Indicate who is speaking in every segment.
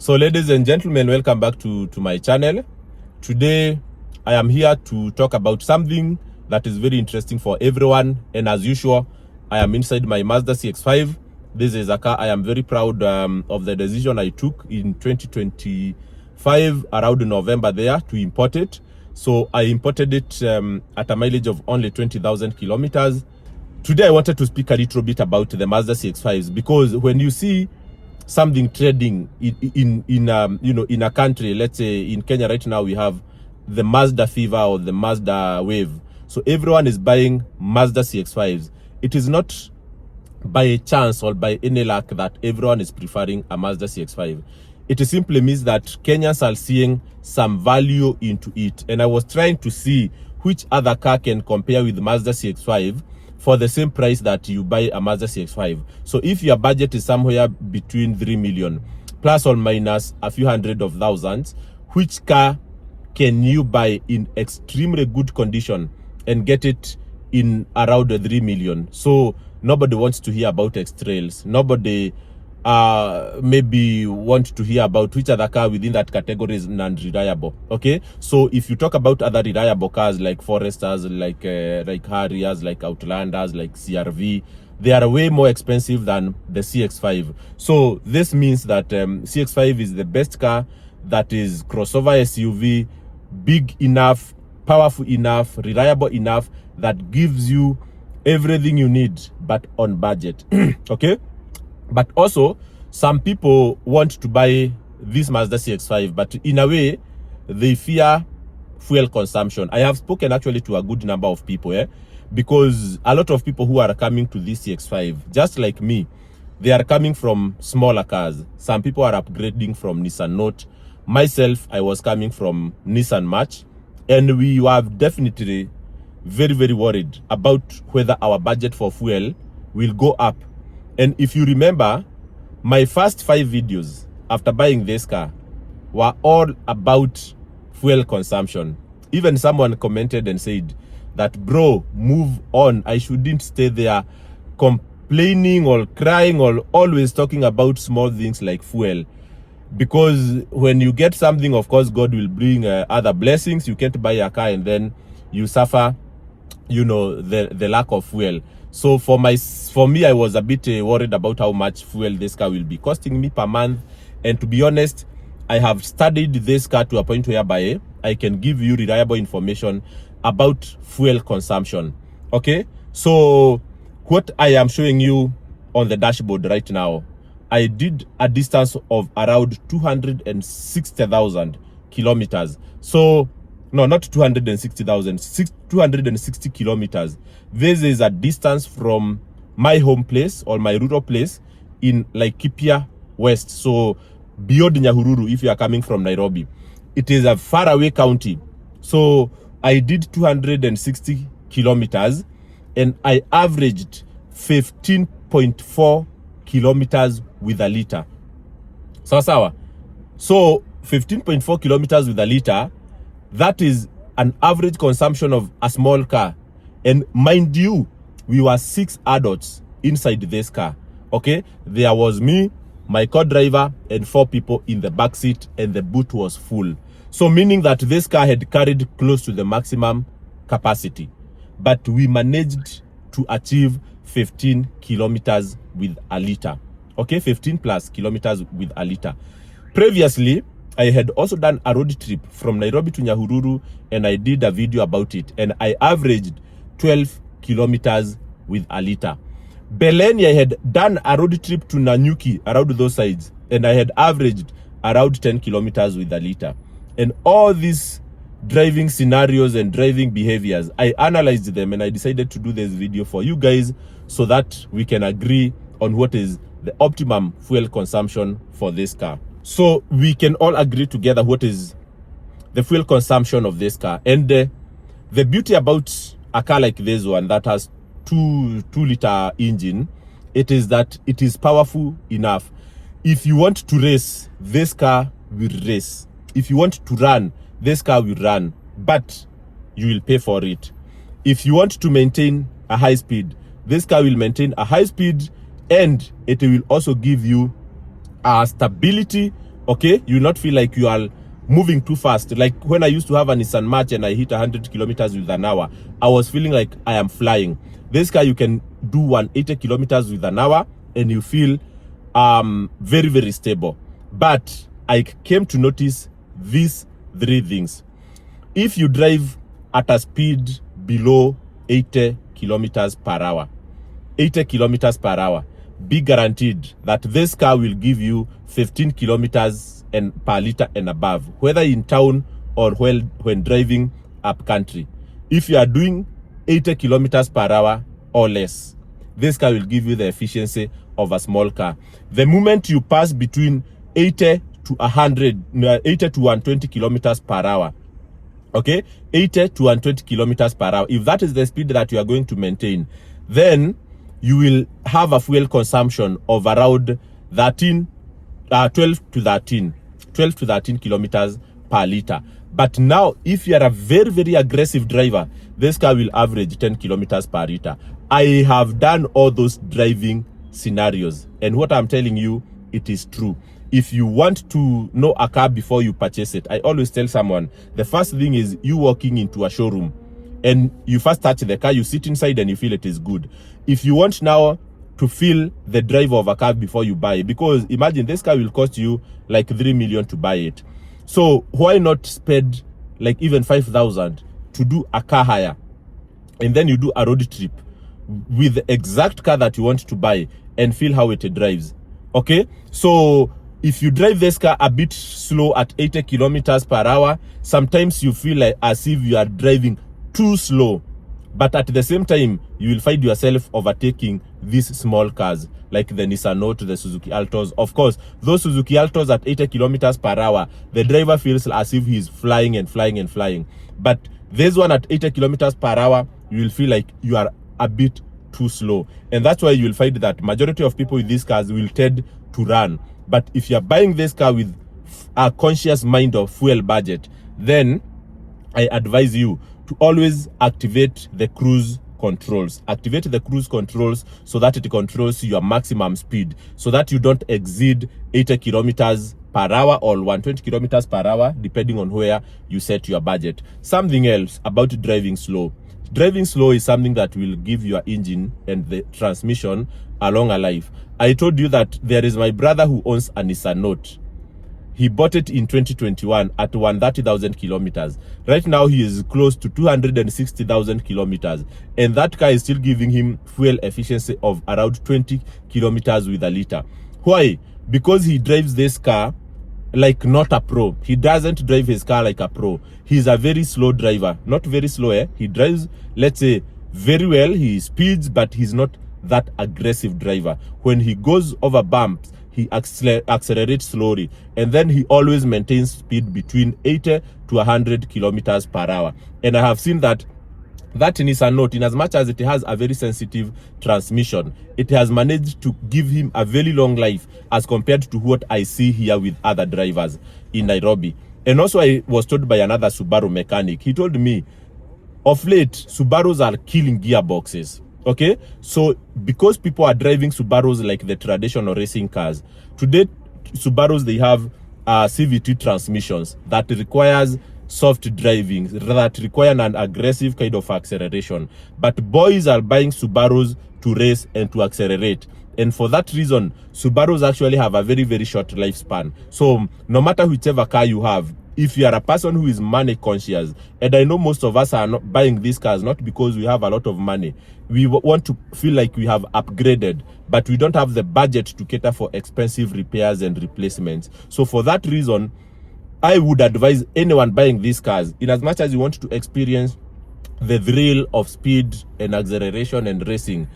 Speaker 1: So ladies and gentlemen, welcome back to my channel. Today I am here to talk about something that is very interesting for everyone, and as usual I am inside my Mazda CX-5. This is a car I am very proud of the decision I took in 2025 around November there to import it. So I imported it at a mileage of only 20,000 kilometers. Today I wanted to speak a little bit about the Mazda CX-5s, because when you see something trading in a country, let's say in Kenya right now, we have the Mazda fever or the Mazda wave. So everyone is buying Mazda CX-5s. It is not by chance or by any luck that everyone is preferring a Mazda CX-5. It simply means that Kenyans are seeing some value into it. And I was trying to see which other car can compare with Mazda CX-5 for the same price that you buy a Mazda CX-5. So if your budget is somewhere between 3 million plus or minus a few hundred of thousands, which car can you buy in extremely good condition and get it in around 3 million? So nobody wants to hear about X-Trails. Nobody maybe want to hear about which other car within that category is non-reliable. Okay, so if you talk about other reliable cars like Foresters, like Harriers, like Outlanders, like CRV, they are way more expensive than the CX-5. So this means that CX-5 is the best car that is crossover SUV, big enough, powerful enough, reliable enough, that gives you everything you need but on budget. Okay, but also some people want to buy this Mazda CX-5, but in a way they fear fuel consumption. I have spoken actually to a good number of people, because a lot of people who are coming to this CX-5, just like me, they are coming from smaller cars. Some people are upgrading from Nissan Note. Myself, I was coming from Nissan March, and we were definitely very, very worried about whether our budget for fuel will go up. And if you remember, my first 5 videos after buying this car were all about fuel consumption. Even someone commented and said that, bro, move on. I shouldn't stay there complaining or crying or always talking about small things like fuel. Because when you get something, of course, God will bring other blessings. You can't buy a car and then you suffer, the lack of fuel. So for me, I was a bit worried about how much fuel this car will be costing me per month. And to be honest, I have studied this car to a point whereby I can give you reliable information about fuel consumption. Okay, so what I am showing you on the dashboard right now, I did a distance of around 260,000 kilometers. So no, not 260,000, 260 kilometers. This is a distance from my home place or my rural place in Laikipia West. So beyond Nyahururu, if you are coming from Nairobi, it is a faraway county. So I did 260 kilometers and I averaged 15.4 kilometers with a liter. So 15.4 kilometers with a liter, that is an average consumption of a small car. And mind you, we were 6 adults inside this car. Okay, there was me, my co-driver, and 4 people in the back seat, and the boot was full. So meaning that this car had carried close to the maximum capacity, but we managed to achieve 15 kilometers with a liter. Okay, 15 plus kilometers with a liter. Previously, I had also done a road trip from Nairobi to Nyahururu, and I did a video about it, and I averaged 12 kilometers with a liter. Beleni, I had done a road trip to Nanyuki around those sides, and I had averaged around 10 kilometers with a liter. And all these driving scenarios and driving behaviors, I analyzed them, and I decided to do this video for you guys so that we can agree on what is the optimum fuel consumption for this car. So we can all agree together what is the fuel consumption of this car. And the beauty about a car like this one that has 2-liter engine, it is that it is powerful enough. If you want to race, this car will race. If you want to run, this car will run, but you will pay for it. If you want to maintain a high speed, this car will maintain a high speed, and it will also give you stability Okay, you will not feel like you are moving too fast. Like when I used to have a Nissan March and I hit 100 kilometers with an hour, I was feeling like I am flying. This car, you can do 180 kilometers with an hour and you feel very, very stable. But I came to notice these three things. If you drive at a speed below 80 kilometers per hour, 80 kilometers per hour, be guaranteed that this car will give you 15 kilometers per liter and above, whether in town or when driving up country. If you are doing 80 kilometers per hour or less, this car will give you the efficiency of a small car. The moment you pass between 80 to 120 kilometers per hour, okay, 80 to 120 kilometers per hour, if that is the speed that you are going to maintain, then you will have a fuel consumption of around 12 to 13 kilometers per liter. But now, if you are a very, very aggressive driver, this car will average 10 kilometers per liter. I have done all those driving scenarios, and what I'm telling you, it is true. If you want to know a car before you purchase it, I always tell someone, the first thing is you walking into a showroom and you first touch the car, you sit inside and you feel it is good. If you want now to feel the drive of a car before you buy it, because imagine this car will cost you like 3 million to buy it. So why not spend like even 5,000 to do a car hire, and then you do a road trip with the exact car that you want to buy and feel how it drives. Okay, so if you drive this car a bit slow at 80 kilometers per hour, sometimes you feel like as if you are driving too slow. But at the same time, you will find yourself overtaking these small cars like the Nissan Note, the Suzuki Altos. Of course, those Suzuki Altos at 80 kilometers per hour, the driver feels as if he's flying and flying and flying. But this one at 80 kilometers per hour, you will feel like you are a bit too slow. And that's why you will find that majority of people with these cars will tend to run. But if you're buying this car with a conscious mind of fuel budget, then I advise you to always activate the cruise controls. Activate the cruise controls so that it controls your maximum speed, so that you don't exceed 80 kilometers per hour or 120 kilometers per hour, depending on where you set your budget. Something else about driving slow. Driving slow is something that will give your engine and the transmission a longer life. I told you that there is my brother who owns a Nissan Note. He bought it in 2021 at 130,000 kilometers. Right now, he is close to 260,000 kilometers. And that car is still giving him fuel efficiency of around 20 kilometers with a liter. Why? Because he drives this car like not a pro. He doesn't drive his car like a pro. He's a very slow driver. Not very slow, eh? He drives, let's say, very well. He speeds, but he's not that aggressive driver. When he goes over bumps, he accelerates slowly, and then he always maintains speed between 80 to 100 kilometers per hour. And I have seen that Nissan Note, in as much as it has a very sensitive transmission, it has managed to give him a very long life as compared to what I see here with other drivers in Nairobi. And also, I was told by another Subaru mechanic, he told me, of late, Subarus are killing gearboxes. Okay, so because people are driving Subarus like the traditional racing cars, today Subarus, they have CVT transmissions that requires soft driving, that require an aggressive kind of acceleration. But boys are buying Subarus to race and to accelerate. And for that reason, Subarus actually have a very, very short lifespan. So no matter whichever car you have, if you are a person who is money conscious, and I know most of us are not buying these cars not because we have a lot of money, we want to feel like we have upgraded, but we don't have the budget to cater for expensive repairs and replacements. So for that reason, I would advise anyone buying these cars, in as much as you want to experience the thrill of speed and acceleration and racing,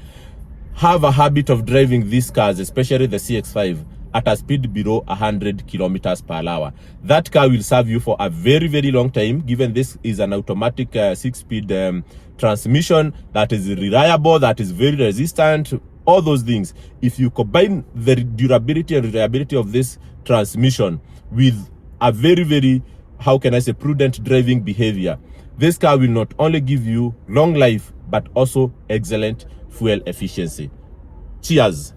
Speaker 1: have a habit of driving these cars, especially the CX-5, at a speed below 100 kilometers per hour. That car will serve you for a very, very long time, given this is an automatic 6-speed transmission that is reliable, that is very resistant, all those things. If you combine the durability and reliability of this transmission with a very, very, how can I say, prudent driving behavior, this car will not only give you long life, but also excellent fuel efficiency. Cheers.